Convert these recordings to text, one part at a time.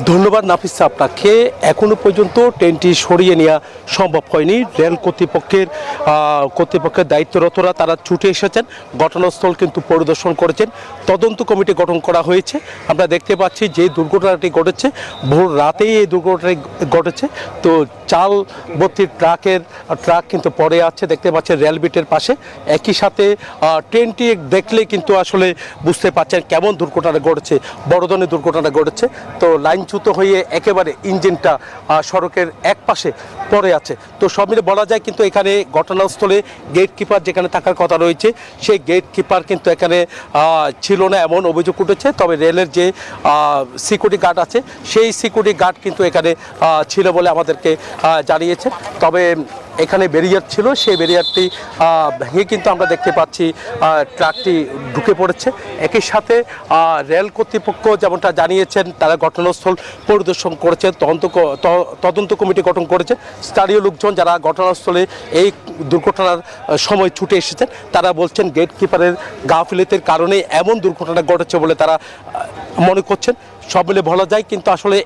ধন্যবাদ নাফিস আপনাকে। এখনো পর্যন্ত ট্রেনটি সরিয়ে নেওয়া সম্ভব হয়নি। রেল কর্তৃপক্ষের দায়িত্বরতরা তারা ছুটে এসেছেন, ঘটনাস্থল কিন্তু পরিদর্শন করেছেন, তদন্ত কমিটি গঠন করা হয়েছে। আমরা দেখতে পাচ্ছি যে দুর্ঘটনাটি ঘটেছে ভোর রাতেই এই দুর্ঘটনাটি ঘটেছে। তো চাল ভর্তি ট্রাক কিন্তু পড়ে আছে, দেখতে পাচ্ছেন রেলবিটের পাশে। একই সাথে ট্রেনটি দেখলে কিন্তু আসলে বুঝতে পারছেন কেমন দুর্ঘটনা ঘটেছে, বড় ধরনের দুর্ঘটনা ঘটেছে। তো লাইনচ্যুত হয়ে একেবারে ইঞ্জিনটা সড়কের এক পাশে পড়ে আছে। তো সব মিলে বলা যায় কিন্তু এখানে ঘটনাস্থলে গেট কিপার যেখানে থাকার কথা রয়েছে সেই গেট কিপার কিন্তু এখানে ছিল না এমন অভিযোগ উঠেছে। তবে রেলের যে সিকিউরিটি গার্ড আছে সেই সিকিউরিটি গার্ড কিন্তু এখানে ছিল বলে আমাদেরকে জানিয়েছে। তবে এখানে ব্যারিয়ার ছিল, সেই ব্যারিয়ারটি ভেঙে কিন্তু আমরা দেখতে পাচ্ছি ট্রাকটি ঢুকে পড়েছে। একই সাথে রেল কর্তৃপক্ষ যেমনটা জানিয়েছেন তারা ঘটনাস্থল পরিদর্শন করেছেন, তদন্ত কমিটি গঠন করেছেন। স্থানীয় লোকজন যারা ঘটনাস্থলে এই দুর্ঘটনার সময় ছুটে এসেছেন তারা বলছেন গেট কিপারের গাফিলতির কারণে এমন দুর্ঘটনা ঘটেছে বলে তারা মনে করছেন। সব মিলে বলা যায় কিন্তু আসলে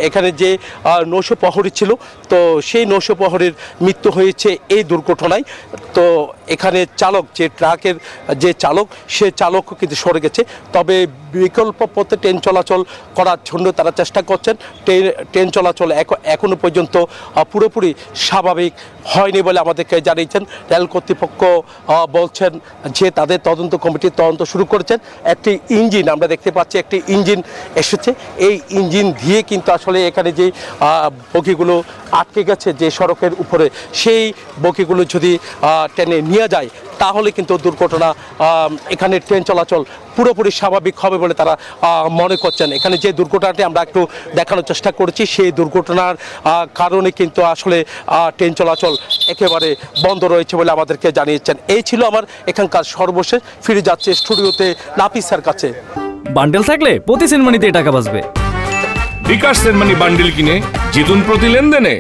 এখানে যে নৌশো প্রহরী ছিল, তো সেই নৌশো প্রহরীর মৃত্যু হয়েছে এই দুর্ঘটনায়। তো এখানে চালক যে ট্রাকের যে চালক সে চালকও কিন্তু সরে গেছে। তবে বিকল্প পথে ট্রেন চলাচল করার জন্য তারা চেষ্টা করছেন। ট্রেন চলাচল এখনো পর্যন্ত পুরোপুরি স্বাভাবিক হয়নি বলে আমাদেরকে জানিয়েছেন। রেল কর্তৃপক্ষ বলছেন যে তাদের তদন্ত কমিটি তদন্ত শুরু করেছেন। একটি ইঞ্জিন আমরা দেখতে পাচ্ছি, একটি ইঞ্জিন এসেছে। এই ইঞ্জিন দিয়ে কিন্তু আসলে এখানে যে বগিগুলো আটকে গেছে যে সড়কের উপরে, সেই বগিগুলো যদি ট্রেনে নিয়ে যায় তাহলে কিন্তু দুর্ঘটনা এখানে ট্রেন চলাচল পুরোপুরি স্বাভাবিক হবে বলে তারা মনে করছেন। এখানে যে দুর্ঘটনাটি আমরা একটু দেখানোর চেষ্টা করেছি সেই দুর্ঘটনার কারণে কিন্তু আসলে ট্রেন চলাচল একেবারে বন্ধ রয়েছে বলে আমাদেরকে জানিয়েছেন। এই ছিল আমার এখানকার সর্বশেষ। ফিরে যাচ্ছে স্টুডিওতে নাফিসার কাছে। বান্ডেল থাকলে প্রতি সেনমানিতে টাকা বাঁচবে। বিকাশ সেনমানি বান্ডেল কিনে জিতুন প্রতি লেনদেনে।